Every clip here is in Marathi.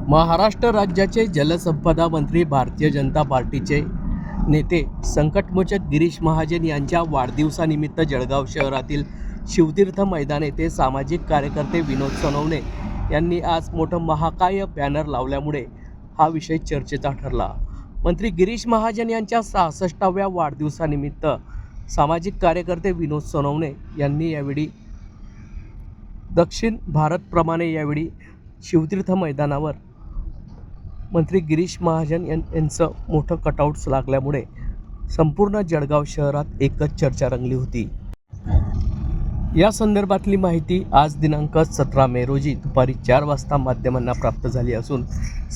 महाराष्ट्र राज्याचे जलसंपदा मंत्री भारतीय जनता पार्टीचे नेते संकटमोचक गिरीश महाजन यांच्या वाढदिवसानिमित्त जळगाव शहरातील शिवतीर्थ मैदान येथे सामाजिक कार्यकर्ते विनोद सोनवणे यांनी आज मोठं महाकाय बॅनर लावल्यामुळे हा विषय चर्चेचा ठरला। मंत्री गिरीश महाजन यांच्या 66व्या वाढदिवसानिमित्त सामाजिक कार्यकर्ते विनोद सोनवणे यांनी यावेळी दक्षिण भारतप्रमाणे यावेळी शिवतीर्थ मैदानावर मंत्री गिरीश महाजन यांचं मोठं कटआउट्स लागल्यामुळे संपूर्ण जळगाव शहरात एकच चर्चा रंगली होती। या संदर्भातली माहिती आज दिनांक 17 मे रोजी दुपारी 4 वाजता माध्यमांना प्राप्त झाली असून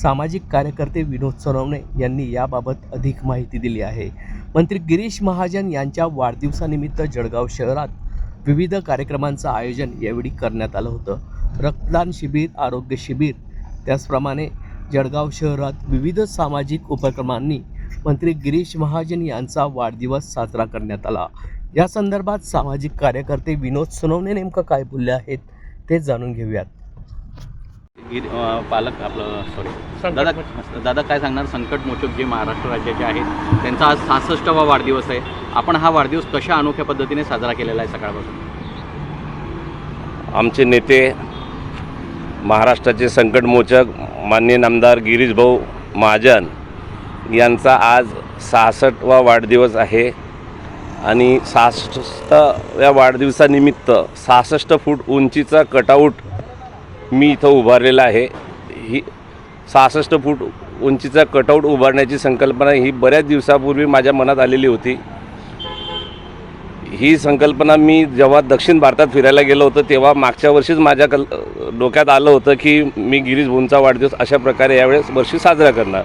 सामाजिक कार्यकर्ते विनोद सोनवणे यांनी याबाबत अधिक माहिती दिली आहे। मंत्री गिरीश महाजन यांच्या वाढदिवसानिमित्त जळगाव शहरात विविध कार्यक्रमांचं आयोजन यावेळी करण्यात आलं होतं। रक्तदान शिबिर, आरोग्य शिबिर, त्याचप्रमाणे जळगाव शहरात विविध सामाजिक उपक्रमांनी मंत्री गिरीश महाजन यांचा वाढदिवस साजरा करण्यात आला। या संदर्भात सामाजिक कार्यकर्ते विनोद सोनवणे नेमकं काय बोलले आहेत ते जाणून घेऊयात। पालक आपलं दादा काय सांगणार? संकटमोचक जे महाराष्ट्र राज्याचे आहेत त्यांचा आज 66वा वाढदिवस आहे। आपण हा वाढदिवस कशा अनोख्या पद्धतीने साजरा केलेला आहे सकाळपासून? आमचे नेते महाराष्ट्राचे संकटमोचक माननीय नामदार गिरीश भाऊ महाजन यांचा आज 66वा वाढदिवस आहे आणि 66व्या वाढदिवसानिमित्त 66 फूट उंचीचा कटआउट मी इथं उभारलेला आहे। ही 66 फूट उंचीचा कटआउट उभारण्याची संकल्पना ही बऱ्याच दिवसापूर्वी माझ्या मनात आलेली होती। ही संकल्पना मी जेव्हा दक्षिण भारतात फिरायला गेलो होतो तेव्हा मागच्या वर्षीच माझ्या डोक्यात आलं होतं की मी गिरीश भाऊंचा वाढदिवस अशा प्रकारे यावेळेस वर्षी साजरा करणार।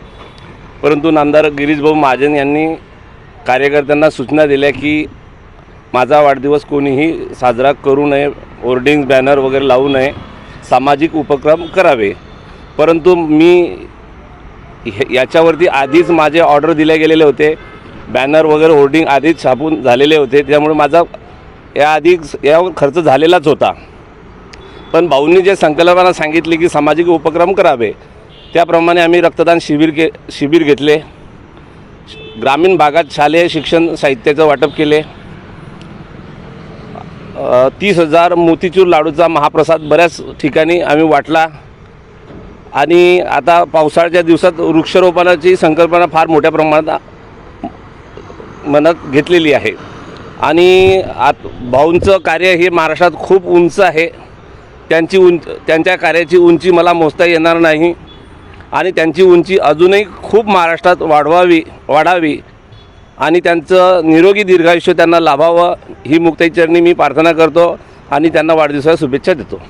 परंतु नामदार गिरीश भाऊ महाजन यांनी कार्यकर्त्यांना सूचना दिल्या की माझा वाढदिवस कोणीही साजरा करू नये, होर्डिंग्स बॅनर वगैरे लावू नये, सामाजिक उपक्रम करावे। परंतु मी याच्यावरती आधीच माझे ऑर्डर दिले गेलेले होते, बॅनर वगैरे होर्डिंग आधीच छापून झालेले होते, त्यामुळे माझा यावर खर्च झालेलाच होता। पण भाऊंनी जे संकल्पना सांगितली की सामाजिक उपक्रम करावे त्याप्रमाणे आम्ही रक्तदान शिबिर घेतले, ग्रामीण भागात शालेय शिक्षण साहित्याचं वाटप केले, 30,000 मोतीचूर लाडूचा महाप्रसाद बऱ्याच ठिकाणी आम्ही वाटला आणि आता पावसाळ्याच्या दिवसात वृक्षारोपणाची संकल्पना फार मोठ्या प्रमाणात मनात घेतलेली आहे। आणि भाऊंचं कार्य हे महाराष्ट्रात खूप उंच आहे। त्यांच्या कार्याची उंची मला मोजता येणार नाही आणि त्यांची उंची अजूनही खूप महाराष्ट्रात वाढावी आणि त्यांचं निरोगी दीर्घायुष्य त्यांना लाभावं ही मुक्ताईचरणी मी प्रार्थना करतो आणि त्यांना वाढदिवसाच्या शुभेच्छा देतो।